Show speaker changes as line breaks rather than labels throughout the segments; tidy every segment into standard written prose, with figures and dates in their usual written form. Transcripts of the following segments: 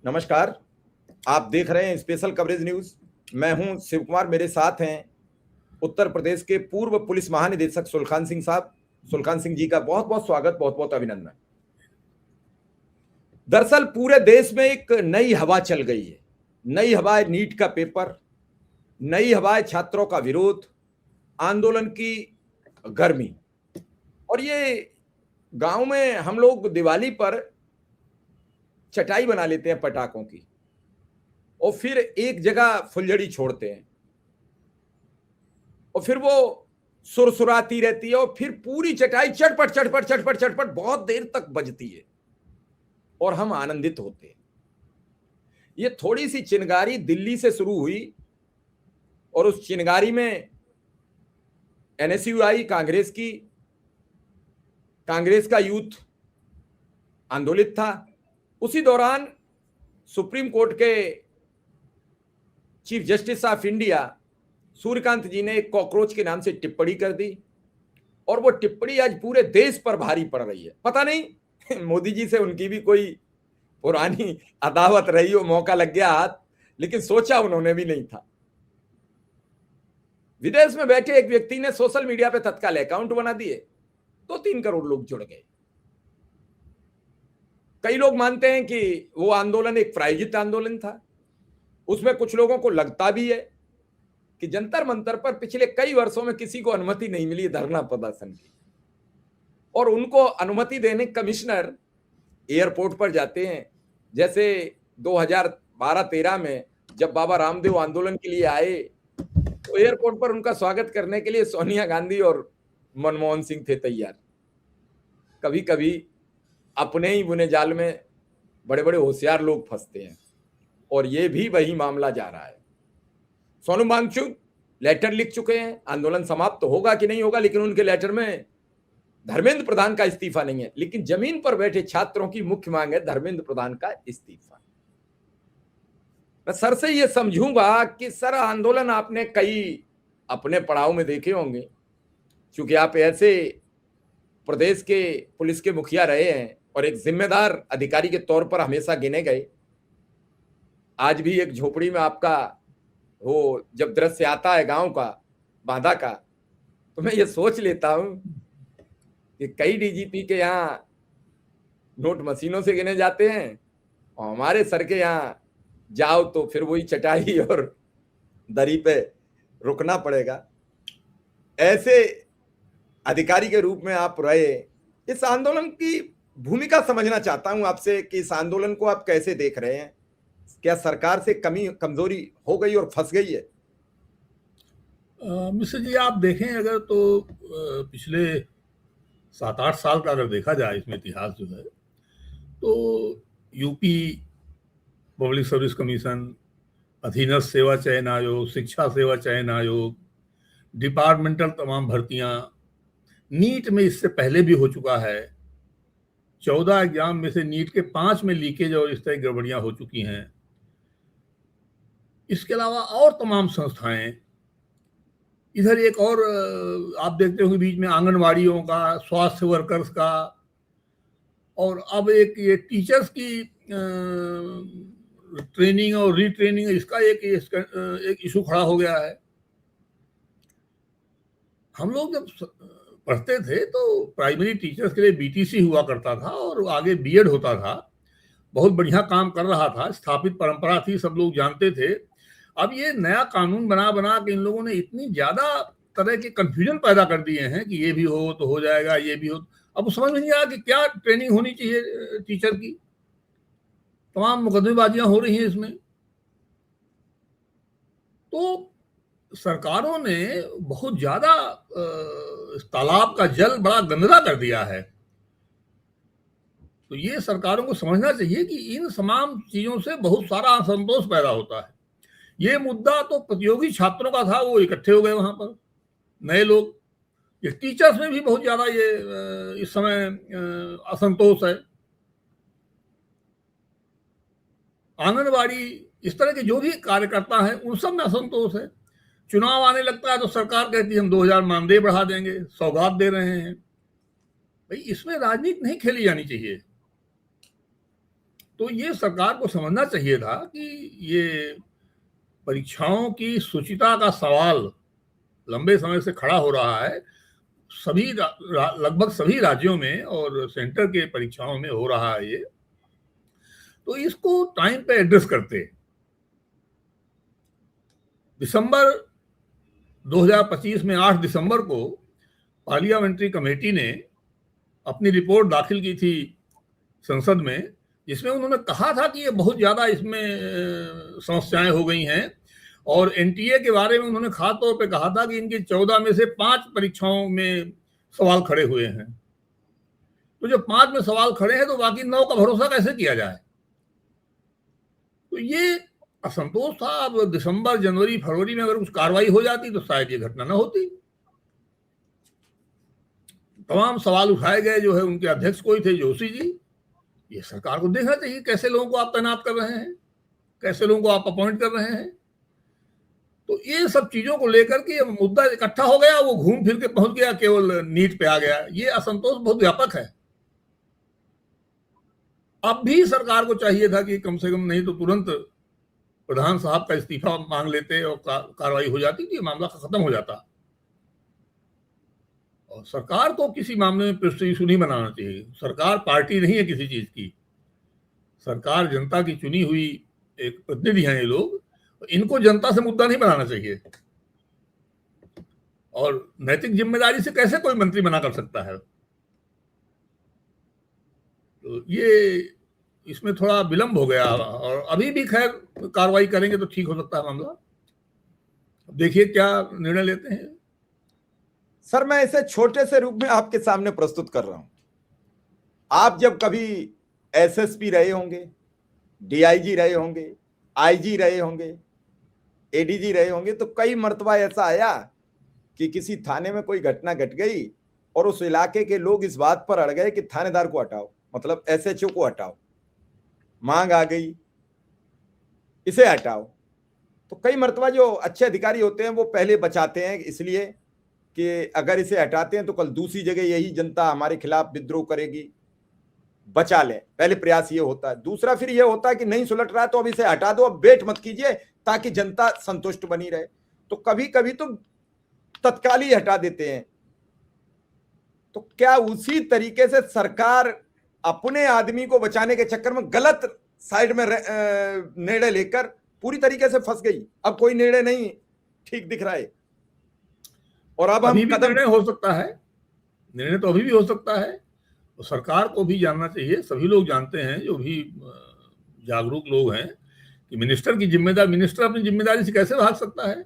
नमस्कार। आप देख रहे हैं स्पेशल कवरेज न्यूज। मैं हूं शिव कुमार। मेरे साथ हैं उत्तर प्रदेश के पूर्व पुलिस महानिदेशक सुलखान सिंह साहब। सुलखान सिंह जी का बहुत बहुत स्वागत, बहुत बहुत अभिनंदन। दरअसल पूरे देश में एक नई हवा चल गई है। नई हवा है नीट का पेपर, नई हवा है छात्रों का विरोध, आंदोलन की गर्मी। और ये गांव में हम लोग दिवाली पर चटाई बना लेते हैं पटाखों की और फिर एक जगह फुलझड़ी छोड़ते हैं और फिर वो सुरसुराती रहती है और फिर पूरी चटाई चटपट चटपट चटपट चटपट बहुत देर तक बजती है और हम आनंदित होते हैं। ये थोड़ी सी चिनगारी दिल्ली से शुरू हुई और उस चिनगारी में एनएसयूआई कांग्रेस का यूथ आंदोलित था। उसी दौरान सुप्रीम कोर्ट के chief justice of India Suryakant ji ने एक कॉकरोच के नाम से टिप्पणी कर दी और वो टिप्पणी आज पूरे देश पर भारी पड़ रही है। पता नहीं मोदी जी से उनकी भी कोई पुरानी अदावत रही हो, मौका लग गया हाथ, लेकिन सोचा उन्होंने भी नहीं था। विदेश में बैठे एक व्यक्ति ने सोशल मीडिया पे तत्काल अकाउंट बना दिए, 2-3 करोड़ लोग जुड़ गए। कई लोग मानते हैं कि वो आंदोलन एक प्रायोजित आंदोलन था। उसमें कुछ लोगों को लगता भी है कि जंतर मंतर पर पिछले कई वर्षों में किसी को अनुमति नहीं मिली धरना प्रदर्शन की, और उनको अनुमति देने कमिश्नर एयरपोर्ट पर जाते हैं। जैसे 2012-13 में जब बाबा रामदेव आंदोलन के लिए आए तो एयरपोर्ट पर उनका स्वागत करने के लिए सोनिया गांधी और मनमोहन सिंह थे तैयार। कभी कभी अपने ही बुने जाल में बड़े बड़े होशियार लोग फंसते हैं और ये भी वही मामला जा रहा है। सोनम वांगचुक लेटर लिख चुके हैं। आंदोलन समाप्त तो होगा कि नहीं होगा, लेकिन उनके लेटर में धर्मेंद्र प्रधान का इस्तीफा नहीं है, लेकिन जमीन पर बैठे छात्रों की मुख्य मांग है धर्मेंद्र प्रधान का इस्तीफा। मैं सर से ये समझूंगा कि सर आंदोलन आपने कई अपने पड़ाव में देखे होंगे, क्योंकि आप ऐसे प्रदेश के पुलिस के मुखिया रहे हैं और एक जिम्मेदार अधिकारी के तौर पर हमेशा गिने गए। आज भी एक झोपड़ी में आपका वो जब दृश्य आता है गांव का, बांधा का, तो मैं ये सोच लेता हूं कि कई डीजीपी के यहाँ नोट मशीनों से गिने जाते हैं और हमारे सर के यहाँ जाओ तो फिर वही चटाई और दरी पे रुकना पड़ेगा। ऐसे अधिकारी के रूप में आप रहे। इस आंदोलन की भूमिका समझना चाहता हूं आपसे कि इस आंदोलन को आप कैसे देख रहे हैं। क्या सरकार से कमजोरी हो गई और फंस गई है?
मिश्र जी, आप देखें अगर तो पिछले 7-8 साल का अगर देखा जाए इसमें इतिहास जो है, तो यूपी पब्लिक सर्विस कमीशन, अधीनस्थ सेवा चयन आयोग, शिक्षा सेवा चयन आयोग, डिपार्टमेंटल तमाम भर्तियां, नीट में इससे पहले भी हो चुका है। 14 एग्जाम में से नीट के 5 में लीकेज और इस तरह की गड़बड़ियां हो चुकी हैं। इसके अलावा और तमाम संस्थाएं, इधर एक और आप देखते हो कि बीच में आंगनवाड़ियों का, स्वास्थ्य वर्कर्स का, और अब एक ये टीचर्स की ट्रेनिंग और रीट्रेनिंग, इसका एक इशू खड़ा हो गया है। हम लोग जब पढ़ते थे तो प्राइमरी टीचर्स के लिए बीटीसी हुआ करता था और आगे बीएड होता था। बहुत बढ़िया काम कर रहा था, स्थापित परंपरा थी, सब लोग जानते थे। अब ये नया कानून बना के इन लोगों ने इतनी ज्यादा तरह के कंफ्यूजन पैदा कर दिए हैं कि ये भी हो तो हो जाएगा, ये भी हो। अब समझ में नहीं आया कि क्या ट्रेनिंग होनी चाहिए टीचर की। तमाम मुकदमेबाजियां हो रही हैं इसमें। तो सरकारों ने बहुत ज्यादा तालाब का जल बड़ा गंदा कर दिया है। तो ये सरकारों को समझना चाहिए कि इन तमाम चीजों से बहुत सारा असंतोष पैदा होता है। ये मुद्दा तो प्रतियोगी छात्रों का था, वो इकट्ठे हो गए वहां पर नए लोग। ये टीचर्स में भी बहुत ज्यादा ये इस समय असंतोष है। आंगनवाड़ी, इस तरह के जो भी कार्यकर्ता हैं उन सब में असंतोष है। चुनाव आने लगता है तो सरकार कहती है हम 2000 मानदेय बढ़ा देंगे, सौगात दे रहे हैं। भाई इसमें राजनीति नहीं खेली जानी चाहिए। तो ये सरकार को समझना चाहिए था कि ये परीक्षाओं की शुचिता का सवाल लंबे समय से खड़ा हो रहा है, सभी लगभग सभी राज्यों में और सेंटर के परीक्षाओं में हो रहा है ये, तो इसको टाइम पे एड्रेस करते। दिसंबर 2025 में 8 दिसंबर को पार्लियामेंट्री कमेटी ने अपनी रिपोर्ट दाखिल की थी संसद में, जिसमें उन्होंने कहा था कि ये बहुत ज्यादा इसमें समस्याएं हो गई हैं, और एनटीए के बारे में उन्होंने खास तौर पे कहा था कि इनकी 14 में से 5 परीक्षाओं में सवाल खड़े हुए हैं। तो जब 5 में सवाल खड़े हैं तो बाकी 9 का भरोसा कैसे किया जाए? तो ये असंतोष था। अब दिसंबर, जनवरी, फरवरी में अगर कुछ कार्रवाई हो जाती तो शायद ये घटना न होती। तमाम सवाल उठाए गए जो है उनके अध्यक्ष कोई थे, जोशी जी। ये सरकार को देखना चाहिए कैसे लोगों को आप तैनात कर रहे हैं, कैसे लोगों को आप अपॉइंट कर रहे हैं। तो ये सब चीजों को लेकर के मुद्दा इकट्ठा हो गया, वो घूम फिर के पहुंच गया केवल नीट पे आ गया। ये असंतोष बहुत व्यापक है। अब भी सरकार को चाहिए था कि कम से कम नहीं तो तुरंत प्रधान साहब का इस्तीफा मांग लेते और कार्रवाई हो जाती थी, मामला खत्म हो जाता। और सरकार को किसी मामले में प्रेस्टीज इशू नहीं बनाना चाहिए। सरकार पार्टी नहीं है किसी चीज की, सरकार जनता की चुनी हुई एक प्रतिनिधि हैं ये लोग, इनको जनता से मुद्दा नहीं बनाना चाहिए। और नैतिक जिम्मेदारी से कैसे कोई मंत्री मना कर सकता है? तो ये इसमें थोड़ा विलंब हो गया, और अभी भी खैर कार्रवाई करेंगे तो ठीक हो सकता है मामला। देखिए क्या निर्णय लेते हैं।
सर, मैं इसे छोटे से रूप में आपके सामने प्रस्तुत कर रहा हूं। आप जब कभी एसएसपी रहे होंगे, डीआईजी रहे होंगे, आईजी रहे होंगे, एडीजी रहे होंगे, तो कई मर्तबा ऐसा आया कि किसी थाने में कोई घटना घट गई और उस इलाके के लोग इस बात पर अड़ गए कि थानेदार को हटाओ, मतलब एसएचओ को हटाओ। मांग आ गई, इसे हटाओ। तो कई मर्तबा जो अच्छे अधिकारी होते हैं वो पहले बचाते हैं, इसलिए कि अगर इसे हटाते हैं तो कल दूसरी जगह यही जनता हमारे खिलाफ विद्रोह करेगी, बचा लें। पहले प्रयास ये होता है। दूसरा फिर ये होता है कि नहीं सुलट रहा है तो अब इसे हटा दो, अब वेट मत कीजिए ताकि जनता संतुष्ट बनी रहे। तो कभी कभी तो तत्काल ही हटा देते हैं। तो क्या उसी तरीके से सरकार अपने आदमी को बचाने के चक्कर में गलत साइड में निर्णय लेकर पूरी तरीके से फंस गई? अब कोई निर्णय नहीं ठीक दिख रहा है, और अब हम कदम
निर्णय हो सकता है, निर्णय तो अभी भी हो सकता है। तो सरकार को भी जानना चाहिए, सभी लोग जानते हैं जो भी जागरूक लोग हैं, कि मिनिस्टर की जिम्मेदारी, मिनिस्टर अपनी जिम्मेदारी से कैसे भाग सकता है।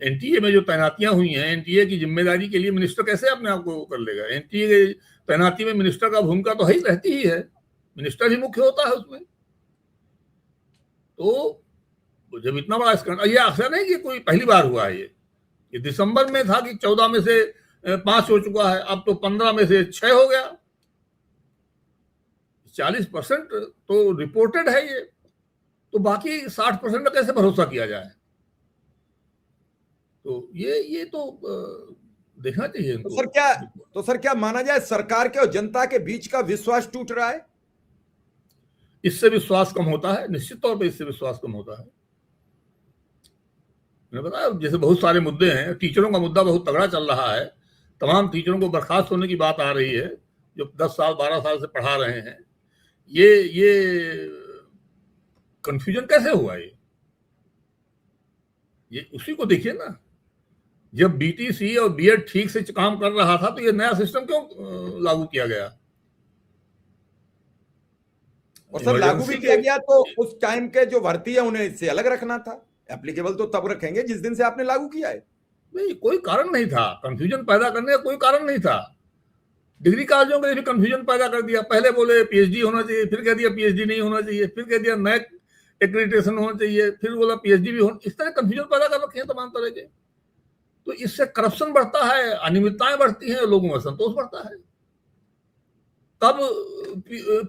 एनटीए में जो तैनातियां हुई हैं, एनटीए की जिम्मेदारी के लिए मिनिस्टर कैसे अपने आप को कर लेगा? एनटीए की तैनाती में मिनिस्टर का भूमिका तो रहती ही है, मिनिस्टर ही मुख्य होता है उसमें। तो जब इतना बड़ा स्कैंडल, ये अक्सर नहीं कि कोई पहली बार हुआ है। ये दिसंबर में था कि 14 में से 5 हो चुका है, अब तो 15 में से 6 हो गया। 40% तो रिपोर्टेड है ये, तो बाकी 60% का कैसे भरोसा किया जाए? तो ये तो देखना चाहिए इनको।
तो सर क्या माना जाए सरकार के और जनता के बीच का विश्वास टूट रहा है?
इससे विश्वास कम होता है, निश्चित तौर पे इससे विश्वास कम होता है। मैंने बताया जैसे बहुत सारे मुद्दे हैं, टीचरों का मुद्दा बहुत तगड़ा चल रहा है, तमाम टीचरों को बर्खास्त होने की बात आ रही है जो 10 साल 12 साल से पढ़ा रहे हैं। ये कंफ्यूजन कैसे हुआ? ये उसी को देखिए ना, जब बीटीसी और बीएड ठीक से काम कर रहा था तो ये नया सिस्टम क्यों लागू किया गया?
और सर लागू भी किया गया तो उस टाइम के जो भर्ती है उन्हें इससे अलग रखना था। एप्लीकेबल तो तब रखेंगे जिस दिन से आपने लागू किया है।
नहीं, कोई कारण नहीं था, कंफ्यूजन पैदा करने का कोई कारण नहीं था। डिग्री कॉलेजों के लिए कंफ्यूजन पैदा कर दिया। पहले बोले पीएचडी होना चाहिए, फिर कह दिया पीएचडी नहीं होना चाहिए, फिर कह दिया नैक एक्रेडिटेशन होना चाहिए, फिर बोला पीएचडी भी होना। इस तरह कंफ्यूजन पैदा कर रखे हैं तमाम तरह के। तो इससे करप्शन बढ़ता है, अनियमितताएं बढ़ती हैं, लोगों में असंतोष बढ़ता है। कब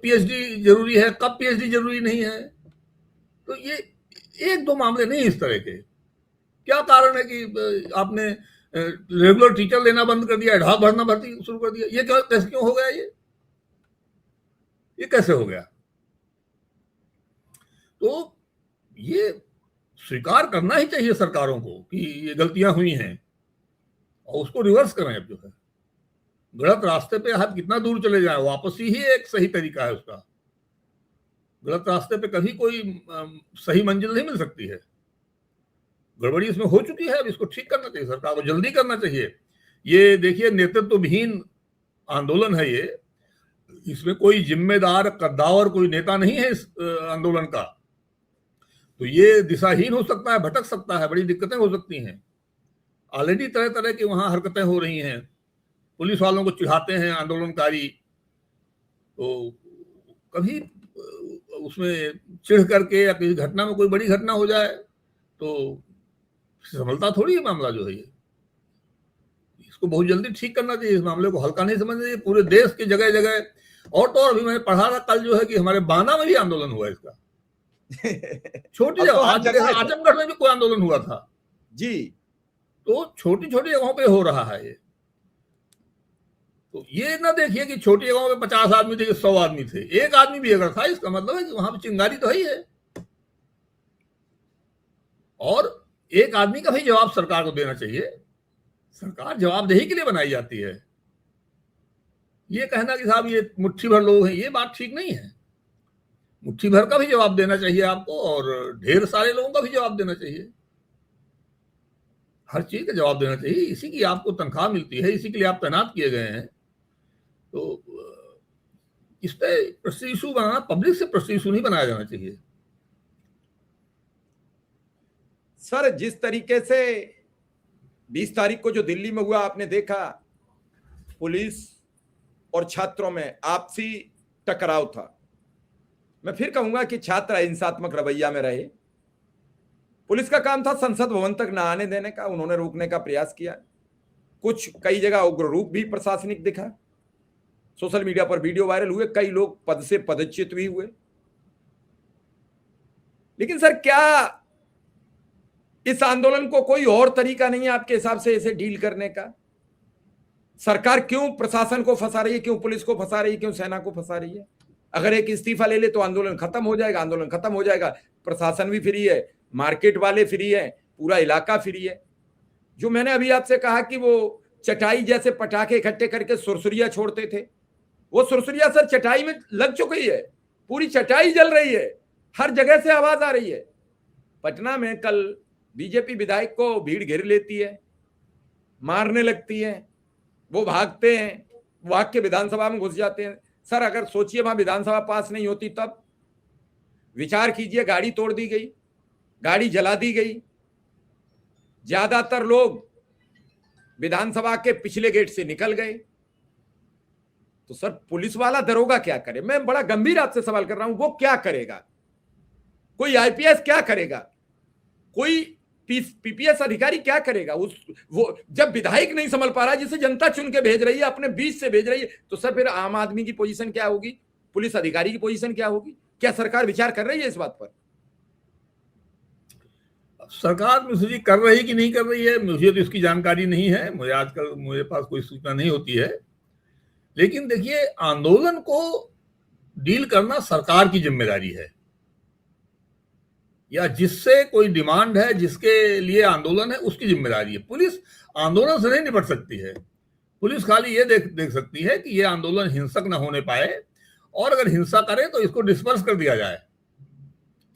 पीएचडी जरूरी है, कब पीएचडी जरूरी नहीं है। तो ये 1-2 मामले नहीं इस तरह के। क्या कारण है कि आपने रेगुलर टीचर लेना बंद कर दिया, एडहॉक भरना भर्ती शुरू कर दिया? ये कैसे क्यों हो गया? ये कैसे हो गया? तो ये स्वीकार करना ही चाहिए सरकारों को कि ये गलतियां हुई हैं और उसको रिवर्स करें। अब जो है गलत रास्ते पे आप कितना दूर चले जाए, वापसी ही एक सही तरीका है उसका। गलत रास्ते पे कभी कोई सही मंजिल नहीं मिल सकती है। गड़बड़ी इसमें हो चुकी है, अब इसको ठीक करना चाहिए, सरकार को जल्दी करना चाहिए। ये देखिए नेतृत्वहीन आंदोलन है ये, इसमें कोई जिम्मेदार कद्दावर कोई नेता नहीं है इस आंदोलन का, तो ये दिशाहीन हो सकता है, भटक सकता है, बड़ी दिक्कतें हो सकती हैं। ऑलरेडी तरह तरह की वहां हरकतें हो रही हैं, पुलिस वालों को चिढ़ाते हैं आंदोलनकारी, तो कभी उसमें चिढ़ करके या किसी घटना में कोई बड़ी घटना हो जाए तो संभलता थोड़ी है मामला जो है ये। इसको बहुत जल्दी ठीक करना चाहिए, इस मामले को हल्का नहीं समझना चाहिए। पूरे देश की जगह जगह, और तो और अभी मैंने पढ़ा था कल जो है कि हमारे बांदा में भी आंदोलन हुआ इसका। छोटी जगह, आज आजमगढ़ में भी कोई आंदोलन हुआ था
जी।
तो छोटी छोटी जगहों पे हो रहा है ये। तो ये ना देखिए कि छोटी जगहों पे 50 आदमी थे कि 100 आदमी थे, एक आदमी भी अगर था इसका मतलब है कि वहां पे चिंगारी तो ही है। और एक आदमी का भी जवाब सरकार को देना चाहिए। सरकार जवाबदेही के लिए बनाई जाती है। ये कहना कि साहब ये मुट्ठी भर लोग हैं, ये बात ठीक नहीं है। मुट्ठी भर का भी जवाब देना चाहिए आपको, और ढेर सारे लोगों का भी जवाब देना चाहिए। हर चीज का जवाब देना चाहिए। इसी की आपको तनख्वाह मिलती है, इसी के लिए आप तैनात किए गए हैं। तो इस पे प्रेस्टीज इशू बनाना, पब्लिक से प्रेस्टीज इशू नहीं बनाया जाना चाहिए।
सर जिस तरीके से 20 तारीख को जो दिल्ली में हुआ आपने देखा, पुलिस और छात्रों में आपसी टकराव था। मैं फिर कहूंगा कि छात्र अहिंसात्मक रवैया में रहे। पुलिस का काम था संसद भवन तक न आने देने का, उन्होंने रोकने का प्रयास किया। कुछ कई जगह उग्र रूप भी प्रशासनिक दिखा, सोशल मीडिया पर वीडियो वायरल हुए, कई लोग पद से पदच्युत भी हुए। लेकिन सर क्या इस आंदोलन को कोई और तरीका नहीं है आपके हिसाब से इसे डील करने का? सरकार क्यों प्रशासन को फंसा रही है, क्यों पुलिस को फंसा रही है, क्यों सेना को फंसा रही है? अगर एक इस्तीफा ले ले तो आंदोलन खत्म हो जाएगा, आंदोलन खत्म हो जाएगा, प्रशासन भी फ्री है, मार्केट वाले फ्री है, पूरा इलाका फ्री है। जो मैंने अभी आपसे कहा कि वो चटाई जैसे पटाखे इकट्ठे करके सुरसुरिया छोड़ते थे, वो सुरसुरिया सर चटाई में लग चुकी है, पूरी चटाई जल रही है, हर जगह से आवाज आ रही है। पटना में कल बीजेपी विधायक को भीड़ घेर लेती है, मारने लगती है, वो भागते हैं, भाग के विधानसभा में घुस जाते हैं। सर अगर सोचिए वहां विधानसभा पास नहीं होती तब, विचार कीजिए, गाड़ी तोड़ दी गई, गाड़ी जला दी गई, ज्यादातर लोग विधानसभा के पिछले गेट से निकल गए, तो सर पुलिस वाला दरोगा क्या करे? मैं बड़ा गंभीर आपसे सवाल कर रहा हूं, वो क्या करेगा? कोई आईपीएस क्या करेगा? कोई पीपीएस अधिकारी क्या करेगा? वो जब विधायक नहीं संभल पा रहा, जिसे जनता चुन के भेज रही है, अपने बीच से भेज रही है, तो सर फिर आम आदमी की पोजीशन क्या होगी, पुलिस अधिकारी की पोजीशन क्या होगी? क्या सरकार विचार कर रही है इस बात पर?
सरकार मुझे कर रही कि नहीं कर रही है, मुझे तो इसकी जानकारी नहीं है। मुझे आजकल मेरे पास कोई सूचना नहीं होती है। लेकिन देखिए, आंदोलन को डील करना सरकार की जिम्मेदारी है, या जिससे कोई डिमांड है, जिसके लिए आंदोलन है, उसकी जिम्मेदारी है। पुलिस आंदोलन से नहीं निपट सकती है। पुलिस खाली ये देख सकती है कि ये आंदोलन हिंसक न होने पाए, और अगर हिंसा करे तो इसको डिस्पर्स कर दिया जाए।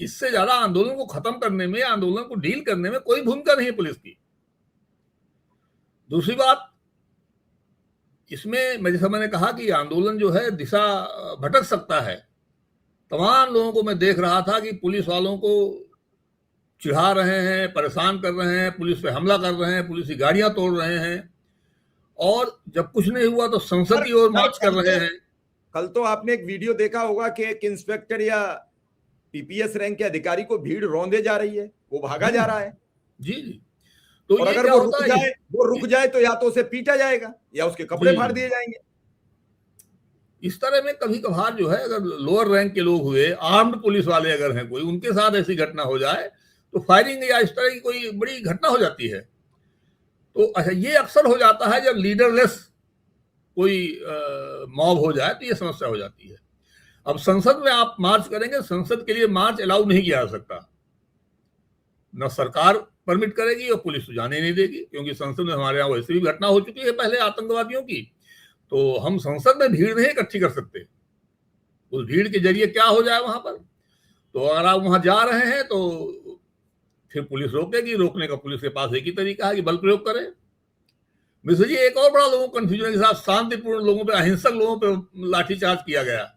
इससे ज्यादा आंदोलन को खत्म करने में, आंदोलन को डील करने में कोई भूमिका नहीं है पुलिस की। दूसरी बात, इसमें जैसा मैंने कहा कि आंदोलन जो है दिशा भटक सकता है। तमाम लोगों को मैं देख रहा था कि पुलिस वालों को चिढ़ा रहे हैं, परेशान कर रहे हैं, पुलिस पे हमला कर रहे हैं, पुलिस की गाड़ियां तोड़ रहे हैं, और जब कुछ नहीं हुआ तो संसद की ओर मार्च कर रहे हैं।
कल तो आपने एक वीडियो देखा होगा कि एक इंस्पेक्टर या पीपीएस रैंक के अधिकारी को भीड़ रौंदे जा रही है, वो भागा जा रहा है।
जी जी। तो
और अगर वो रुक जाए तो या तो उसे पीटा जाएगा या उसके कपड़े फाड़ दिए जाएंगे।
इस तरह में कभी कभार जो है, अगर लोअर रैंक के लोग हुए, आर्म्ड पुलिस वाले अगर हैं कोई, उनके साथ ऐसी घटना हो जाए तो फायरिंग या इस तरह की कोई बड़ी घटना हो जाती है। तो अच्छा, ये अक्सर हो जाता है जब लीडरलेस कोई मॉब हो जाए तो ये समस्या हो जाती है। अब संसद में आप मार्च करेंगे, संसद के लिए मार्च अलाउ नहीं किया जा सकता, न सरकार परमिट करेगी और पुलिस तो जाने नहीं देगी, क्योंकि संसद में हमारे यहाँ वैसे भी घटना हो चुकी है पहले आतंकवादियों की। तो हम संसद में भीड़ नहीं इकट्ठी कर सकते। उस भीड़ के जरिए क्या हो जाए वहां पर, तो अगर आप वहां जा रहे हैं तो फिर पुलिस रोकेगी। रोकने का पुलिस के पास एक ही तरीका है कि बल प्रयोग करें। मिश्र जी, एक और बड़ा लोगों को कंफ्यूजन के साथ शांतिपूर्ण लोगों पे, अहिंसक लोगों पे लाठीचार्ज किया गया।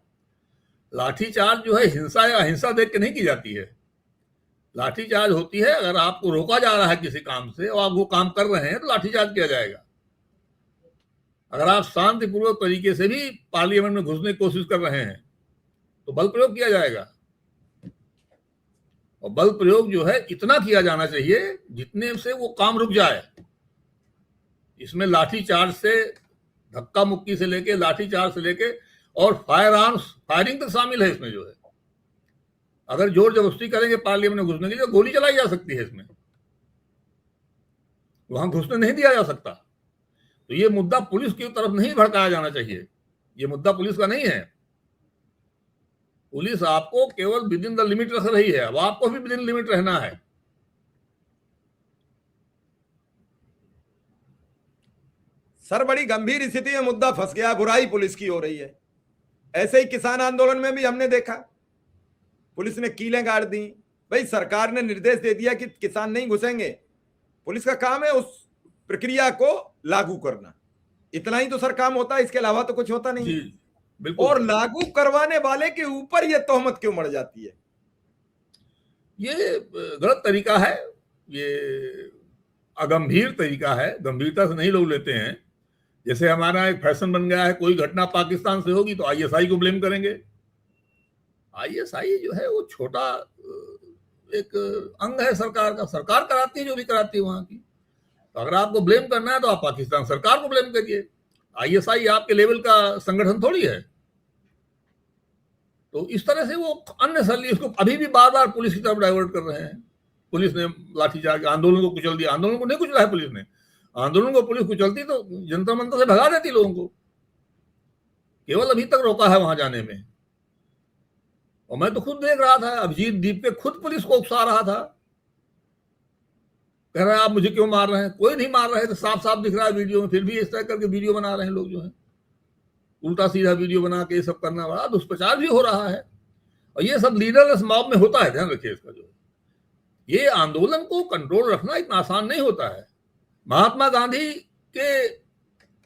लाठीचार्ज जो है हिंसा या अहिंसा देख के नहीं की जाती है। लाठीचार्ज होती है अगर आपको रोका जा रहा है किसी काम से और आप वो काम कर रहे हैं तो लाठीचार्ज किया जाएगा। अगर आप शांतिपूर्वक तरीके से भी पार्लियामेंट में घुसने की कोशिश कर रहे हैं तो बल प्रयोग किया जाएगा। और बल प्रयोग जो है इतना किया जाना चाहिए जितने से वो काम रुक जाए। इसमें लाठीचार्ज से, धक्का मुक्की से लेके, लाठीचार्ज से लेके और फायर आर्म्स, फायरिंग तक शामिल है इसमें। जो है अगर जोर जबरदस्ती करेंगे पार्लियामेंट में घुसने के लिए, गोली चलाई जा सकती है इसमें, वहां घुसने नहीं दिया जा सकता। तो ये मुद्दा पुलिस की तरफ नहीं भड़काया जाना चाहिए। ये मुद्दा पुलिस का नहीं है। पुलिस आपको केवल विद इन द लिमिट रख रही है, अब आपको भी विद इन लिमिट रहना है।
सर, बड़ी गंभीर स्थिति में मुद्दा फंस गया, बुराई पुलिस की हो रही है। ऐसे ही किसान आंदोलन में भी हमने देखा, पुलिस ने कीलें गाड़ दी। भाई, सरकार ने निर्देश दे दिया कि किसान नहीं घुसेंगे, पुलिस का काम है उस प्रक्रिया को लागू करना। इतना ही तो सर काम होता है, इसके अलावा तो कुछ होता नहीं।
बिल्कुल।
और लागू करवाने वाले के ऊपर ये तोहमत क्यों मर जाती है?
ये गलत तरीका है, ये अगंभीर तरीका है, गंभीरता से नहीं लोग लेते हैं। जैसे हमारा एक फैशन बन गया है, कोई घटना पाकिस्तान से होगी तो आईएसआई को ब्लेम करेंगे। आईएसआई जो है वो छोटा एक अंग है सरकार का, सरकार कराती है जो भी कराती है वहां की। तो अगर आपको ब्लेम करना है तो आप पाकिस्तान सरकार को ब्लेम करिए। आईएसआई आपके लेवल का संगठन थोड़ी है। तो इस तरह से वो अन्य सली उसको अभी भी बार बार पुलिस की तरफ डाइवर्ट कर रहे हैं। पुलिस ने लाठीचार्ज, आंदोलन को कुचल दिया। आंदोलन को नहीं कुचला है पुलिस ने। आंदोलन को पुलिस कुचलती तो जंतर मंतर से भगा देती लोगों को, केवल अभी तक रोका है वहां जाने में। और मैं तो खुद देख रहा था, अभिजीत दीपके खुद पुलिस को उकसा रहा था, कह रहा है आप मुझे क्यों मार रहे हैं। कोई नहीं मार रहे थे, साफ साफ दिख रहा है वीडियो में। फिर भी इस तरह करके वीडियो बना रहे हैं लोग, जो है उल्टा सीधा वीडियो बना के ये सब करना, बड़ा दुष्प्रचार भी हो रहा है। और ये सब लीडरलेस मॉब में होता है, ध्यान रखिए इसका। जो ये आंदोलन को कंट्रोल रखना इतना आसान नहीं होता है। महात्मा गांधी के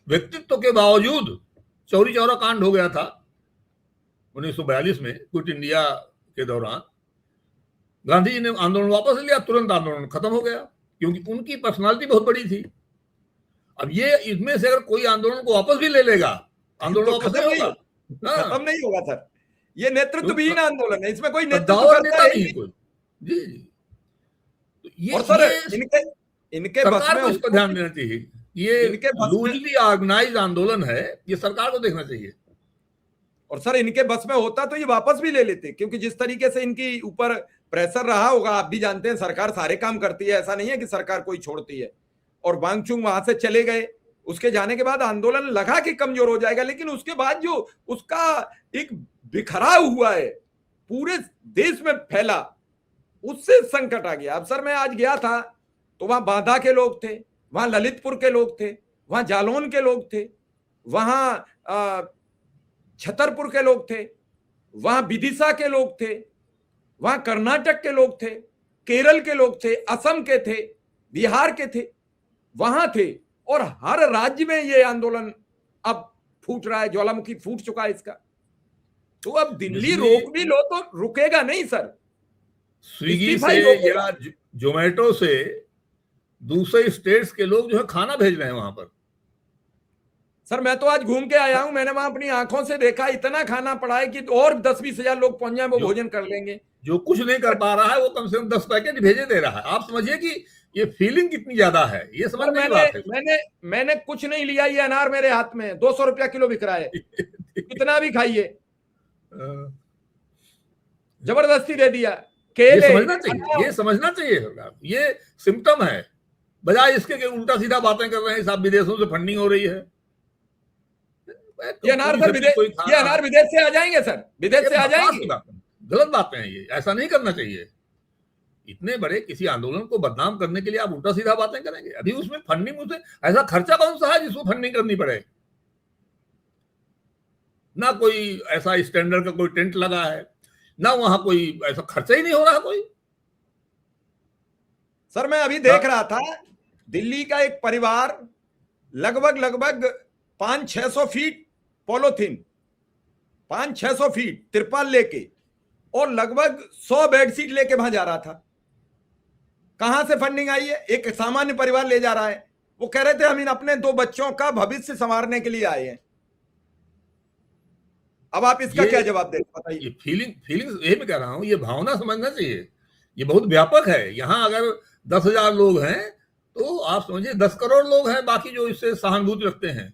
व्यक्तित्व के बावजूद चौरी चौरा कांड हो गया था 1942 में, क्विट इंडिया के दौरान। गांधी जी ने आंदोलन वापस लिया, तुरंत आंदोलन खत्म हो गया, क्योंकि उनकी पर्सनालिटी बहुत बड़ी थी। अब ये इसमें से अगर कोई आंदोलन को वापस भी ले लेगा, आंदोलन
तो
वापस नहीं होगा,
खत्म नहीं होगा सर। ये नेतृत्वहीन आंदोलन है, इसमें कोई नेतृत्व
करता
करता
नहीं कोई। जी जी। तो ये
और सर इनके
सरकार को इस पर ध्यान देना चाहिए। ये लूजली ऑर्गेनाइज्ड आंदोलन है, ये सरकार को देखना चाहिए।
और सर, इनके बस में होता तो ये वापस भी ले लेते, क्योंकि जिस तरीके से इनकी ऊपर प्रेशर रहा होगा, आप भी जानते हैं, सरकार सारे काम करती है, ऐसा नहीं है कि सरकार कोई छोड़ती है। और वांगचुंग वहां से चले गए, उसके जाने के बाद आंदोलन लगा कि कमजोर हो जाएगा, लेकिन उसके बाद जो उसका एक बिखराव हुआ है, पूरे देश में फैला, उससे संकट आ गया। अब सर, मैं आज गया था तो वहां बांदा के लोग थे, वहां ललितपुर के लोग थे, वहां जालौन के लोग थे, वहां छतरपुर के लोग थे, वहां विदिशा के लोग थे, वहां कर्नाटक के लोग थे, केरल के लोग थे, असम के थे, बिहार के थे, वहां थे। और हर राज्य में ये आंदोलन अब फूट रहा है, ज्वालामुखी फूट चुका है इसका। तो अब दिल्ली रोक भी लो तो रुकेगा नहीं सर।
स्विगी से या जोमेटो से दूसरे स्टेट्स के लोग जो है खाना भेज रहे हैं वहां पर।
सर, मैं तो आज घूम के आया हूं, मैंने वहां अपनी आंखों से देखा, इतना खाना पड़ा है कि और 10-20 हजार लोग पहुंच जाए, वो भोजन कर लेंगे।
जो कुछ नहीं कर पा रहा है वो कम से कम 10 पैकेट भेजे दे रहा है। आप समझिए कि ये फीलिंग कितनी ज्यादा है, ये समझ नहीं बात है।
मैंने कुछ नहीं लिया, ये अनार मेरे हाथ में 200 रुपया किलो बिक रहा है, कितना भी खाइए, जबरदस्ती दे दिया। केले,
ये समझना चाहिए, ये सिम्टम है, बजाय इसके कि उल्टा सीधा बातें कर रहे हैं, साहब विदेशों से फंडिंग हो रही है।
ये अनार सर ये अनार विदेश से आ जाएंगे सर, विदेश से आ जाएंगे।
गलत बातें हैं, ये ऐसा नहीं करना चाहिए। इतने बड़े किसी आंदोलन को बदनाम करने के लिए आप उल्टा सीधा बातें करेंगे? अभी उसमें फंडिंग, उसे ऐसा खर्चा कौन सा है जिसको फंडिंग करनी पड़े? ना कोई ऐसा स्टैंडर्ड का कोई टेंट लगा है, ना वहां कोई ऐसा खर्चा ही नहीं हो रहा कोई।
सर मैं अभी देख रहा था, दिल्ली का एक परिवार लगभग 500-600 फीट पॉलोथीन, 500-600 फीट तिरपाल लेके और लगभग 100 बेडशीट लेके वहां जा रहा था। कहां से फंडिंग आई है? एक सामान्य परिवार ले जा रहा है। वो कह रहे थे हम इन अपने 2 बच्चों का भविष्य संवारने के लिए आए हैं। अब आप इसका क्या जवाब देते बताइए?
ये फीलिंग्स यही मैं कह रहा हूं, ये भावना समझना चाहिए। ये बहुत व्यापक है। यहां अगर 10,000 लोग हैं तो आप समझिए 10 करोड़ लोग हैं बाकी जो इससे सहानुभूति रखते हैं।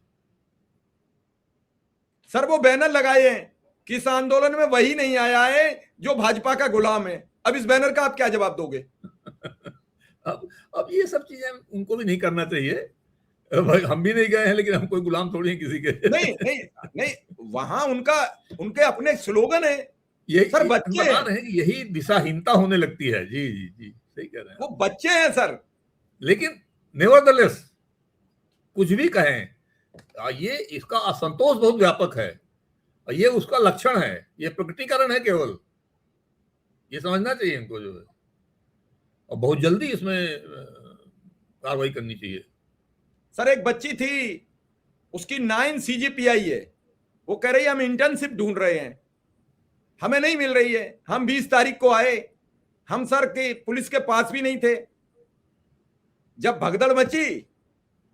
सर
वो बैनर लगाए हैं कि इस आंदोलन में वही नहीं आया है जो भाजपा का गुलाम है। अब इस बैनर का आप क्या जवाब दोगे?
अब ये सब चीजें उनको भी नहीं करना चाहिए। भाई हम भी नहीं गए हैं, लेकिन हम कोई गुलाम थोड़ी हैं किसी के।
नहीं, वहां उनके अपने स्लोगन है।
ये
सर बच्चे
बता रहे हैं कि यही दिशाहीनता होने लगती है। जी जी जी, सही कह रहे हैं।
वो बच्चे हैं सर।
लेकिन नेवरदलेस कुछ भी कहें, ये इसका असंतोष बहुत व्यापक है और ये उसका लक्षण है, ये प्रकटीकरण है केवल। ये समझना चाहिए इनको जो है, और बहुत जल्दी इसमें कार्रवाई करनी चाहिए।
सर एक बच्ची थी, उसकी 9 CGPI है। वो कह रही है हम इंटर्नशिप ढूंढ रहे हैं, हमें नहीं मिल रही है। हम 20 तारीख को आए, हम सर के पुलिस के पास भी नहीं थे। जब भगदड़ मची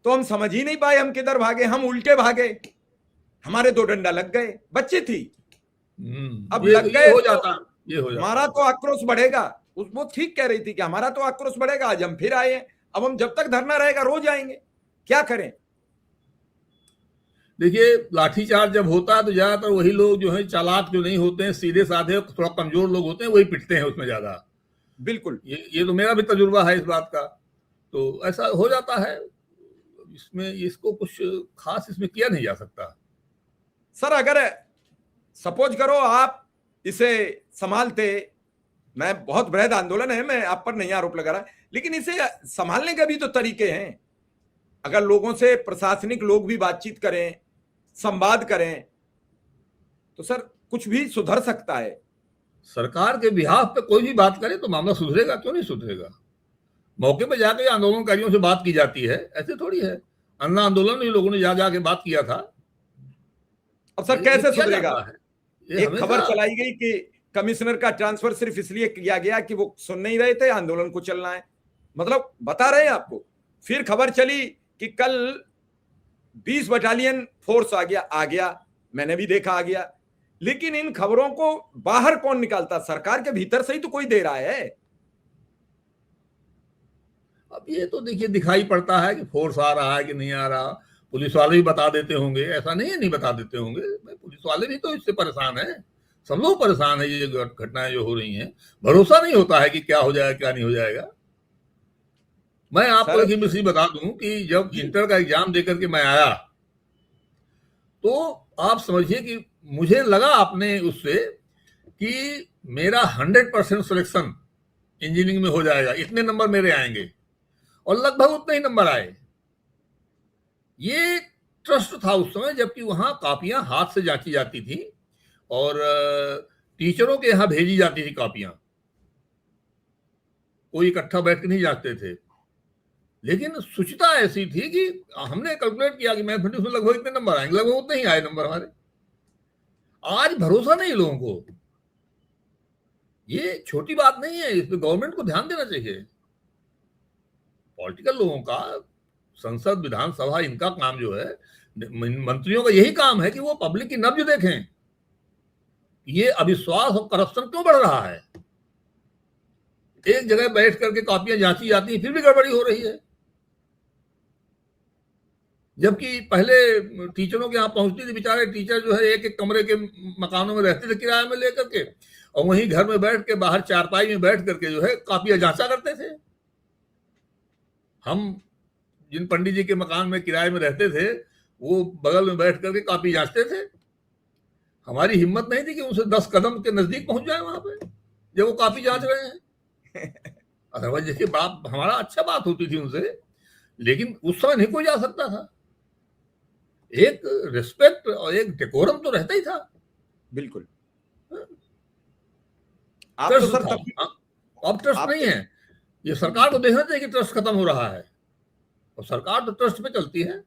तो हम समझ ही नहीं पाए हम किधर भागे। हम उल्टे भागे, हमारे 2 डंडा लग गए। बच्ची थी, अब लग गए
हो जाता।
हमारा तो आक्रोश बढ़ेगा। वो ठीक कह रही थी कि हमारा तो आक्रोश बढ़ेगा। आज हम फिर आए हैं, अब हम जब तक धरना रहेगा रोज आएंगे, क्या करें?
देखिए, लाठीचार्ज जब होता है तो ज्यादातर वही लोग जो है चालाक जो नहीं होते हैं, सीधे साधे थोड़ा कमजोर लोग होते हैं, वही पिटते हैं उसमें ज्यादा।
बिल्कुल,
ये तो मेरा भी तजुर्बा है इस बात का। तो ऐसा हो जाता है, इसमें इसको कुछ खास इसमें किया नहीं जा सकता।
सर अगर सपोज करो आप इसे संभालते, मैं बहुत बृहद आंदोलन है, मैं आप पर नहीं आरोप लगा रहा, लेकिन इसे संभालने के भी तो तरीके हैं। अगर लोगों से प्रशासनिक लोग भी बातचीत करें, संवाद करें, तो सर कुछ भी सुधर सकता है।
सरकार के बिहाफ पे कोई भी बात करे तो मामला सुधरेगा, क्यों नहीं सुधरेगा? मौके पे जाके आंदोलनकारियों से बात की जाती है, ऐसे थोड़ी है। अन्ना आंदोलन में लोगों ने जा के बात किया था।
अब सर कैसे सुधरेगा? एक खबर चलाई गई कि कमिश्नर का ट्रांसफर सिर्फ इसलिए किया गया कि वो सुन नहीं रहे थे, आंदोलन को चलना है। मतलब बता रहे हैं आपको। फिर खबर चली कि कल 20 बटालियन फोर्स आ गया, मैंने भी देखा आ गया। लेकिन इन खबरों को बाहर कौन निकालता? सरकार के भीतर से ही तो कोई दे रहा है।
अब ये तो देखिए दिखाई पड़ता है कि फोर्स आ रहा है कि नहीं आ रहा। पुलिस वाले भी बता देते होंगे, ऐसा नहीं है नहीं बता देते होंगे। पुलिस वाले भी तो इससे परेशान है, सब लोग परेशान है। ये घटनाएं जो हो रही हैं, भरोसा नहीं होता है कि क्या हो जाएगा क्या नहीं हो जाएगा। मैं आपको एक मिसरी बता दूं कि जब इंटर का एग्जाम देकर के मैं आया तो आप समझिए कि मुझे लगा आपने उससे कि मेरा 100% सिलेक्शन इंजीनियरिंग में हो जाएगा, इतने नंबर मेरे आएंगे, और लगभग उतने ही नंबर आए। ये ट्रस्ट था उस समय, जबकि वहां कापियां हाथ से जांची जाती थी और टीचरों के यहां भेजी जाती थी कापियां, कोई इकट्ठा बैठ के नहीं जाते थे। लेकिन सूचिता ऐसी थी कि हमने कैलकुलेट किया कि मैथमेटिक्स में लगभग इतने नंबर आएंगे, लगभग उतने ही आए नंबर हमारे। आज भरोसा नहीं लोगों को। ये छोटी बात नहीं है, इस पर गवर्नमेंट को ध्यान देना चाहिए। पॉलिटिकल लोगों का, संसद विधानसभा, इनका काम जो है, मंत्रियों का यही काम है कि वो पब्लिक की नब्ज देखें। ये अविश्वास और करप्शन क्यों बढ़ रहा है? एक जगह बैठ करके कॉपियां जांची जाती हैं, फिर भी गड़बड़ी हो रही है। जबकि पहले टीचरों के यहाँ पहुंचती थी, बेचारे टीचर जो है एक एक कमरे के मकानों में रहते थे किराए में लेकर के, और वहीं घर में बैठ के बाहर चारपाई में बैठ करके जो है कॉपियां जांचा करते थे। हम जिन पंडित जी के मकान में किराए में रहते थे, वो बगल में बैठ करके कॉपी जांचते थे। हमारी हिम्मत नहीं थी कि उनसे 10 कदम के नजदीक पहुंच जाए वहां पे जब वो कॉपी जांच रहे हैं। अदरवाइज देखिए बात हमारा अच्छा बात होती थी उनसे, लेकिन उस समय नहीं कोई जा सकता था। एक रिस्पेक्ट और एक डेकोरम तो रहता ही था।
बिल्कुल। आप तो
ट्रस्ट
सर
था।
तब
अब ट्रस्ट
आप
नहीं
तो
है। ये सरकार को देखना चाहिए कि ट्रस्ट खत्म हो रहा है, और सरकार तो ट्रस्ट पे चलती है।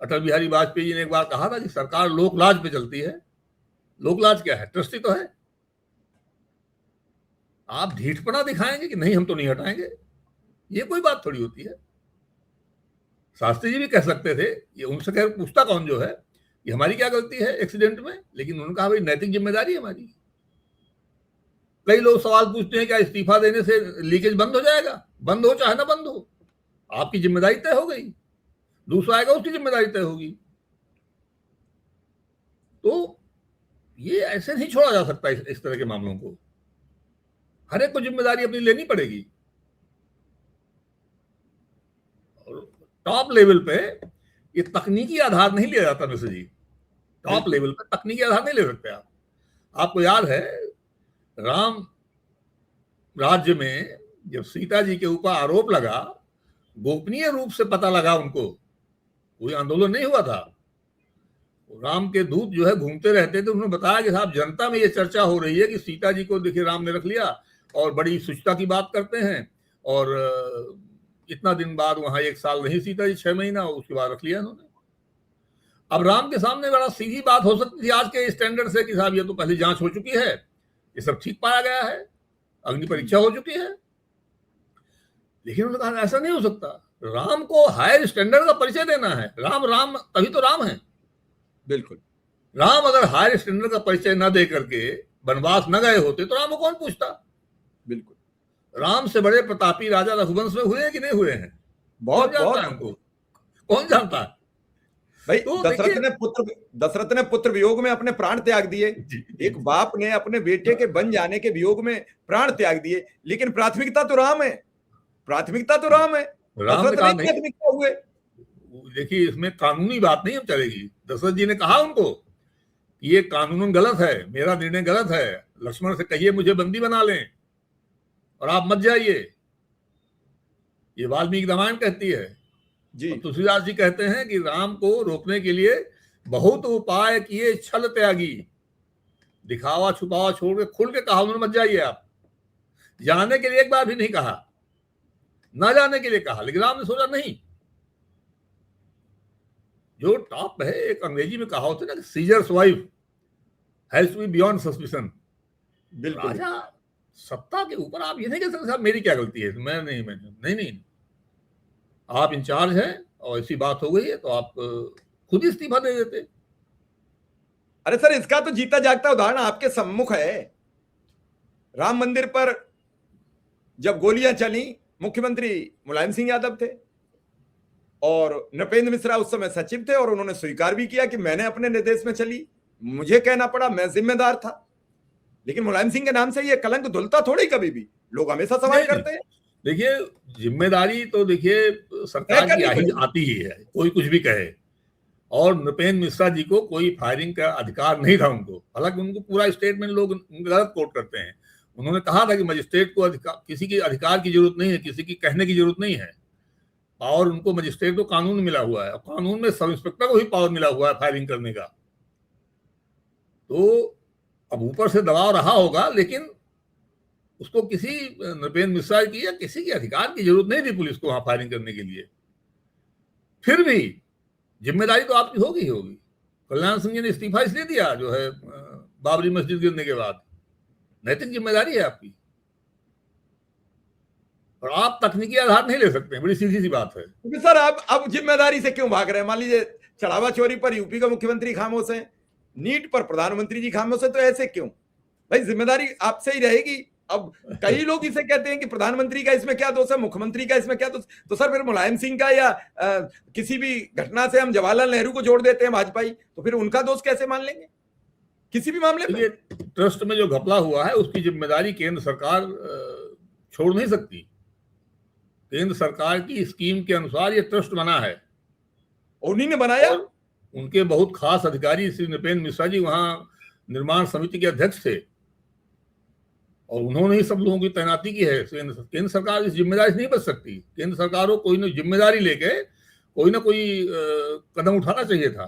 अटल बिहारी वाजपेयी जी ने एक बार कहा था कि सरकार लोकलाज पे चलती है। लोकलाज क्या है? ट्रस्ट ही तो है। आप ढीठपना दिखाएंगे कि नहीं हम तो नहीं हटाएंगे, ये कोई बात थोड़ी होती है। शास्त्री जी भी कह सकते थे, ये उनसे खैर पूछता कौन जो है, ये हमारी क्या गलती है एक्सीडेंट में, लेकिन उन्होंने कहा भाई नैतिक जिम्मेदारी है हमारी। कई लोग सवाल पूछते हैं क्या इस्तीफा देने से लीकेज बंद हो जाएगा? बंद हो चाहे ना बंद हो, आपकी जिम्मेदारी तय हो गई, दूसरा आएगा उसकी जिम्मेदारी तय होगी। तो ये ऐसे नहीं छोड़ा जा सकता इस तरह के मामलों को। हर एक को जिम्मेदारी अपनी लेनी पड़ेगी। और टॉप लेवल पे ये तकनीकी आधार नहीं लिया जाता मिश्र जी। टॉप लेवल पे तकनीकी आधार नहीं ले सकते आप। आपको याद है राम राज्य में जब सीता जी के ऊपर आरोप लगा, गोपनीय रूप से पता लगा उनको, कोई आंदोलन नहीं हुआ था। राम के दूत जो है घूमते रहते थे, उन्होंने बताया कि साहब जनता में ये चर्चा हो रही है कि सीता जी को देखिए राम ने रख लिया और बड़ी शुचिता की बात करते हैं, और इतना दिन बाद वहां 1 साल नहीं सीता जी 6 महीना, उसके बाद रख लिया उन्होंने। अब राम के सामने बड़ा सीधी बात हो सकती थी आज के स्टैंडर्ड से कि साहब ये तो पहले जांच हो चुकी है, ये सब ठीक पाया गया है, अग्नि परीक्षा हो चुकी है। लेकिन उन्होंने कहा ऐसा नहीं हो सकता, राम को हायर स्टैंडर्ड का परिचय देना है। राम राम तभी तो राम है।
बिल्कुल।
राम अगर हायर स्टैंडर्ड का परिचय न दे करके वनवास न गए होते तो राम को कौन पूछता?
बिल्कुल।
राम से बड़े प्रतापी राजा रघुवंश में हुए कि नहीं हुए हैं?
बहुत
जानता है उनको? कौन जानता है?
भाई
तो
दशरथ ने पुत्र वियोग में अपने प्राण त्याग दिए। एक बाप ने अपने बेटे के बन जाने के वियोग में प्राण त्याग दिए, लेकिन प्राथमिकता तो राम है। प्राथमिकता तो राम है। दशरथ नहीं प्राथमिकता हुए।
देखिए इसमें कानूनी बात नहीं हम चलेगी। दशरथ जी ने कहा उनको ये कानूनन गलत है, मेरा निर्णय गलत है, लक्ष्मण से कहिए मुझे बंदी बना लें और आप मत जाइए। ये वाल्मीकि रामायण कहती है जी। तुलसीदास जी कहते हैं कि राम को रोकने के लिए बहुत उपाय किए छल त्यागी, दिखावा छुपावा छोड़ के खुल के कहा उन्होंने मत जाइए आप। जाने के लिए एक बार भी नहीं कहा, ना जाने के लिए कहा, लेकिन राम ने सोचा नहीं। जो टॉप है, एक अंग्रेजी में कहा होता है ना, Caesar's wife has to be beyond suspicion. राजा सत्ता के ऊपर आप ये नहीं कह सकते साहब मेरी क्या गलती है, मैं नहीं, आप इंचार्ज हैं और ऐसी बात हो गई है तो आप खुद ही इस्तीफा दे देते।
अरे सर इसका तो जीता जागता उदाहरण आपके सम्मुख है। राम मंदिर पर जब गोलियां चली, मुख्यमंत्री मुलायम सिंह यादव थे और नृपेंद्र मिश्रा उस समय सचिव थे, और उन्होंने स्वीकार भी किया कि मैंने अपने निर्देश में चली, मुझे कहना पड़ा, मैं जिम्मेदार था। लेकिन मुलायम सिंह के नाम से ये कलंक धुलता थोड़ी कभी भी, लोग हमेशा सवाल करते हैं। देखिए
जिम्मेदारी तो देखिए सरकार की आती ही है, कोई कुछ भी कहे। और नृपेंद्र मिश्रा जी को कोई फायरिंग का अधिकार नहीं था उनको, हालांकि उनको पूरा स्टेटमेंट लोग गलत कोट करते हैं। उन्होंने कहा था कि मजिस्ट्रेट को किसी की अधिकार की जरूरत नहीं है, किसी की कहने की जरूरत नहीं है, पावर उनको मजिस्ट्रेट को कानून मिला हुआ है, और कानून में सब इंस्पेक्टर को ही पावर मिला हुआ है फायरिंग करने का। तो अब ऊपर से दबाव रहा होगा, लेकिन उसको किसी नृपेंद्र मिश्रा की या किसी के अधिकार की जरूरत नहीं थी पुलिस को वहां फायरिंग करने के लिए। फिर भी जिम्मेदारी तो आपकी होगी ही होगी। कल्याण सिंह जी ने इस्तीफा इसलिए दिया जो है बाबरी मस्जिद गिरने के बाद, नैतिक जिम्मेदारी है आपकी, और आप तकनीकी आधार नहीं ले सकते। बड़ी सीधी सी बात है।
तो सर आप अब जिम्मेदारी से क्यों भाग रहे हैं? मान लीजिए चढ़ावा चोरी पर यूपी का मुख्यमंत्री खामोश है, नीट पर प्रधानमंत्री जी खामोश है, तो ऐसे क्यों? भाई जिम्मेदारी आपसे ही रहेगी। अब कई लोग इसे कहते हैं कि प्रधानमंत्री का इसमें क्या दोष है, मुख्यमंत्री का इसमें क्या दोष, तो सर फिर मुलायम सिंह का या किसी भी घटना से हम जवाहरलाल नेहरू को जोड़ देते हैं भाजपाई, तो फिर उनका दोष कैसे मान लेंगे किसी भी मामले में?
ट्रस्ट में जो घपला हुआ है उसकी जिम्मेदारी केंद्र सरकार छोड़ नहीं सकती। केंद्र सरकार की स्कीम के अनुसार ये ट्रस्ट बना है,
उन्हीं ने बनाया।
और उनके बहुत खास अधिकारी श्री नृपेंद्र मिश्रा जी वहां निर्माण समिति के अध्यक्ष थे, और उन्होंने ही सब लोगों की तैनाती की है। केंद्र सरकार इस जिम्मेदारी से नहीं बच सकती। केंद्र सरकार को कोई ना जिम्मेदारी लेके कोई ना कोई कदम उठाना चाहिए था,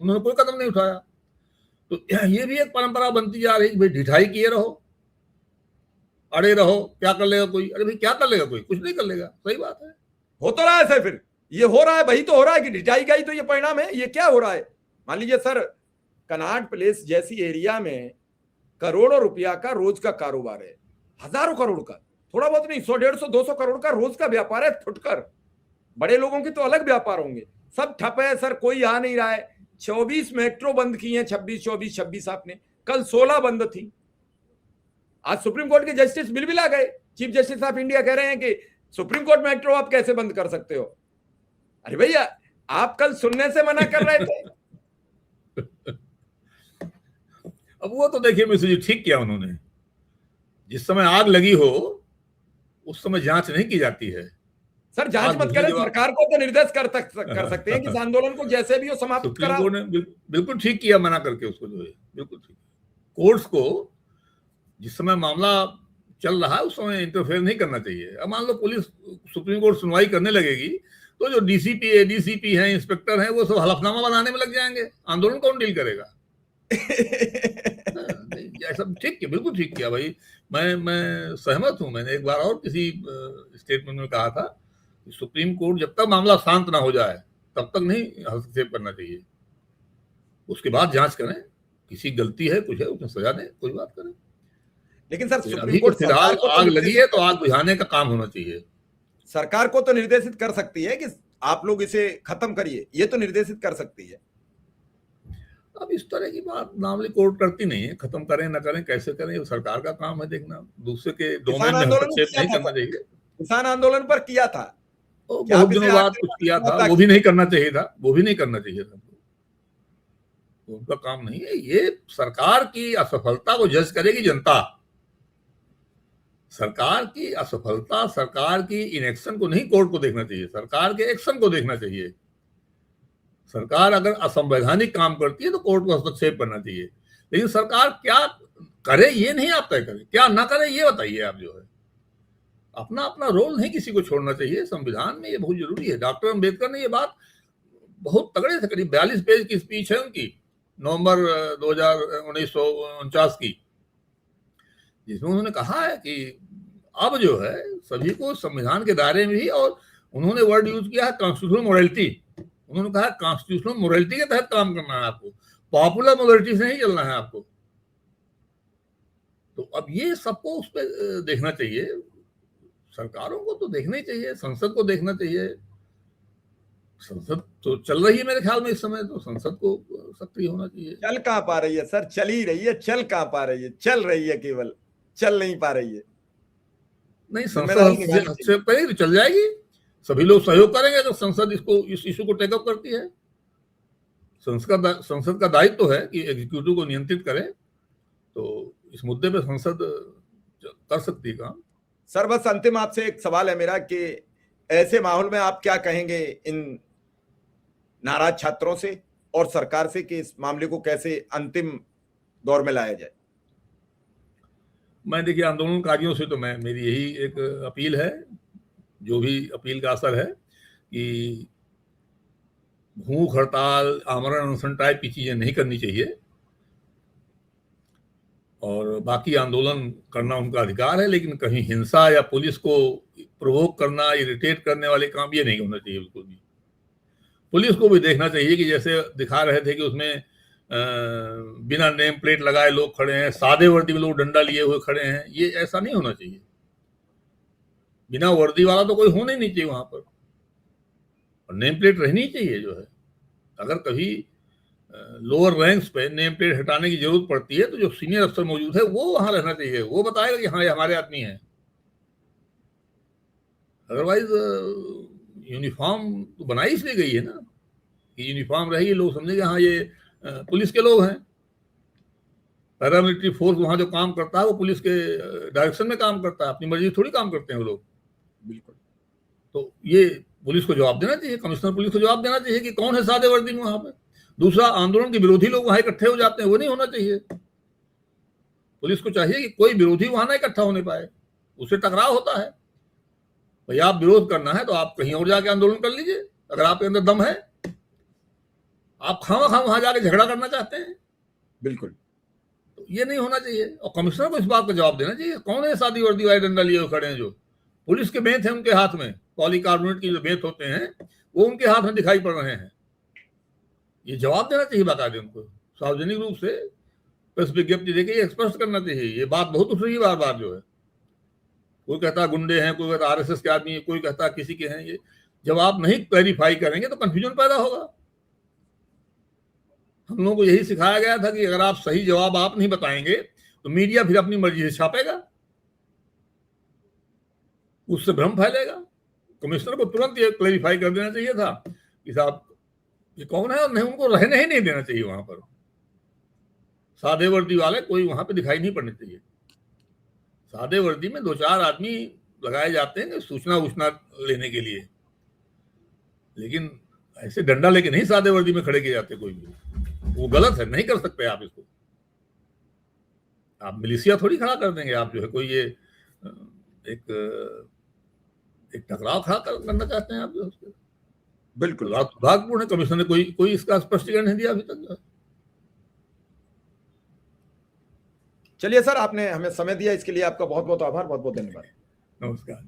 उन्होंने कोई कदम नहीं उठाया। तो ये भी एक परंपरा बनती जा रही है, भाई ढिठाई किए रहो, अड़े रहो, क्या कर लेगा कोई? अरे भाई क्या कर लेगा कोई? कुछ नहीं कर लेगा। सही बात है।
हो तो रहा है सर, फिर ये हो रहा है, वही तो हो रहा है कि ढिठाई का ही तो ये परिणाम है। ये क्या हो रहा है? मान लीजिए सर, कनॉट प्लेस जैसी एरिया में करोड़ों रुपया का रोज का कारोबार है, हजारों करोड़ का, थोड़ा बहुत नहीं, 100, 150, 200 करोड़ का रोज का व्यापार है फुटकर। बड़े लोगों के तो अलग व्यापार होंगे, सब ठप है सर, कोई आ नहीं रहा है। 24 मेट्रो बंद की हैं, 26 आपने, कल 16 बंद थी। आज सुप्रीम कोर्ट के जस्टिस बिल आ गए, चीफ जस्टिस ऑफ इंडिया कह रहे हैं कि सुप्रीम कोर्ट मेट्रो आप कैसे बंद कर सकते हो? अरे भैया, आप कल सुनने से मना कर रहे थे।
अब वो तो देखिए मिश्र जी, ठीक किया उन्होंने। जिस समय आग लगी हो उस समय जांच नहीं की जाती है।
सर जांच मत करें, सरकार को तो निर्देश कर सकते हैं कि इस आंदोलन को जैसे भी हो समाप्त
सुप्रीम
कराओ।
कोर्ट ने बिल्कुल ठीक किया मना करके उसको, जो है बिल्कुल ठीक। कोर्ट्स को जिस समय मामला चल रहा है उस समय इंटरफेयर नहीं करना चाहिए। अब मान लो पुलिस सुप्रीम कोर्ट सुनवाई करने लगेगी तो जो डीसीपी एडीसीपी हैं, इंस्पेक्टर हैं, वो सब हलफनामा बनाने में लग जाएंगे। आंदोलन कौन डील करेगा? ऐसा ठीक किया, बिल्कुल ठीक किया भाई। मैं सहमत हूं। मैंने एक बार और किसी स्टेटमेंट में कहा था कि सुप्रीम कोर्ट जब तक मामला शांत ना हो जाए तब तक नहीं हस्तक्षेप करना चाहिए। उसके बाद जांच करें, किसी गलती है कुछ है उसमें सजा दें, कोई बात करें।
लेकिन सर
अभी
सुप्रीम
तो
कोर्ट
फिलहाल आग लगी है तो आग बुझाने का काम होना चाहिए।
सरकार को तो निर्देशित कर सकती है कि आप लोग इसे खत्म करिए, ये तो निर्देशित कर सकती है।
अब इस तरह की बात नॉर्मली कोर्ट करती नहीं है। खत्म करें ना करें, कैसे करें, ये सरकार का काम है देखना। दूसरे के डोमेन में हस्तक्षेप नहीं करना चाहिए।
किसान आंदोलन पर किया था,
बहुत दिनों बाद कुछ किया था, वो भी नहीं करना चाहिए था, वो भी नहीं करना चाहिए था। उनका काम नहीं है। ये सरकार की असफलता को जज करेगी जनता। सरकार की असफलता, सरकार की इनएक्शन को नहीं कोर्ट को देखना चाहिए, सरकार के एक्शन को देखना चाहिए। सरकार अगर असंवैधानिक काम करती है तो कोर्ट को हस्तक्षेप करना चाहिए। लेकिन सरकार क्या करे ये नहीं आप तय करें, क्या ना करे ये बताइए आप। जो है अपना अपना रोल नहीं किसी को छोड़ना चाहिए। संविधान में ये बहुत जरूरी है। डॉक्टर अम्बेडकर ने ये बात बहुत तगड़े से करी। 42 पेज की स्पीच है उनकी, नवंबर 1949 की, जिसमें उन्होंने कहा है कि अब जो है सभी को संविधान के दायरे में ही, और उन्होंने वर्ड यूज किया है कॉन्स्टिट्यूशनल मोरालिटी। उन्होंने कहा कॉन्स्टिट्यूशनल मोरालिटी के तहत काम करना है आपको, पॉपुलर मोरालिटी से नहीं चलना है आपको। तो अब ये सबको उस पर देखना चाहिए। सरकारों को तो देखना ही चाहिए, संसद को देखना चाहिए। संसद तो चल रही है मेरे ख्याल में इस समय, तो संसद को सक्रिय होना चाहिए।
चल कहां पा रही है सर? चल ही रही है, चल कहां पा रही है? चल रही है, केवल चल नहीं पा रही है।
नहीं, संसद हस्तक्षेप करेगी तो चल जाएगी। सभी लोग सहयोग करेंगे तो संसद इस इशू को टेकअप करती है। संसद का दायित्व तो है कि एग्जीक्यूटिव को नियंत्रित करे, तो इस मुद्दे पे संसद कर सकती है काम।
सर बस अंतिम आपसे एक सवाल है मेरा कि ऐसे माहौल में आप क्या कहेंगे इन नाराज छात्रों से और सरकार से कि इस मामले को कैसे अंतिम दौर में लाया जाए?
मैं देखिए आंदोलनकारियों से तो मेरी यही एक अपील है, जो भी अपील का असर है, कि भूख हड़ताल, आमरण अनशन टाइप की चीजें नहीं करनी चाहिए। और बाकी आंदोलन करना उनका अधिकार है, लेकिन कहीं हिंसा या पुलिस को प्रोवोक करना, इरिटेट करने वाले काम ये नहीं होना चाहिए बिल्कुल भी। पुलिस को भी देखना चाहिए कि जैसे दिखा रहे थे कि उसमें बिना नेम प्लेट लगाए लोग खड़े हैं, सादे वर्दी में लोग डंडा लिए हुए खड़े हैं, ये ऐसा नहीं होना चाहिए। बिना वर्दी वाला तो कोई होना ही नहीं चाहिए वहां पर, और नेम प्लेट रहनी चाहिए। जो है अगर कभी लोअर रैंक्स पे नेम प्लेट हटाने की जरूरत पड़ती है तो जो सीनियर अफसर मौजूद है वो वहां रहना चाहिए, वो बताएगा कि हाँ ये हमारे आदमी है। अदरवाइज यूनिफॉर्म तो बनाई इसलिए गई है ना कि यूनिफॉर्म रहेगी, लोग समझेंगे हाँ ये पुलिस के लोग हैं। पैरामिलिट्री फोर्स वहां जो काम करता है वो पुलिस के डायरेक्शन में काम करता है, अपनी मर्जी थोड़ी काम करते हैं वो लोग।
बिल्कुल।
तो ये पुलिस को जवाब देना चाहिए, कमिश्नर पुलिस को जवाब देना चाहिए कि कौन है सादे वर्दी में वहां पे। दूसरा, आंदोलन के विरोधी लोग वहां इकट्ठे हो जाते हैं, वो नहीं होना चाहिए। पुलिस को चाहिए कि कोई विरोधी वहां ना इकट्ठा होने पाए, उससे टकराव होता है। भाई आप विरोध करना है तो आप कहीं और जाके आंदोलन कर लीजिए, अगर आपके अंदर दम है। आप खामा वहां जाके झगड़ा करना चाहते हैं,
बिल्कुल,
तो ये नहीं होना चाहिए। और कमिश्नर को इस बात का जवाब देना चाहिए, कौन है सादी वर्दी वाले डंडा लिए खड़े हैं, जो पुलिस के बेंत है उनके हाथ में, पॉलीकार्बोनेट की जो बेंत होते हैं वो उनके हाथ में दिखाई पड़ रहे हैं। ये जवाब देना चाहिए बाकायदे उनको, सार्वजनिक रूप से प्रेस विज्ञप्ति देके ये स्पष्ट करना चाहिए। ये बात बहुत उठ रही है बार बार, जो है कोई कहता गुंडे हैं, कोई कहता आरएसएस के आदमी है, कोई कहता किसी के हैं। ये जब आप नहीं क्लैरिफाई करेंगे तो कंफ्यूजन पैदा होगा। हम लोगों को यही सिखाया गया था कि अगर आप सही जवाब आप नहीं बताएंगे तो मीडिया फिर अपनी मर्जी से छापेगा, उससे भ्रम फैलेगा। कमिश्नर को तुरंत ये क्लैरिफाई कर देना चाहिए था कि साहब ये कौन है, और नहीं उनको रहने ही नहीं देना चाहिए वहां पर। सादे वर्दी वाले कोई वहां पे दिखाई नहीं पड़ने चाहिए। सादे वर्दी में 2-4 आदमी लगाए जाते हैं सूचना वूचना लेने के लिए, लेकिन ऐसे डंडा लेके नहीं सादे वर्दी में खड़े किए जाते कोई भी। वो गलत है, नहीं कर सकते आप इसको। आप मिलिशिया थोड़ी खड़ा कर देंगे, आप जो है कोई ये एक टकराव खड़ा करना चाहते हैं आप जो है।
बिल्कुल
दुर्भाग्यपूर्ण है, कमिश्नर ने कोई इसका स्पष्टीकरण नहीं दिया अभी तक।
चलिए सर, आपने हमें समय दिया, इसके लिए आपका बहुत बहुत आभार, बहुत बहुत धन्यवाद।
नमस्कार।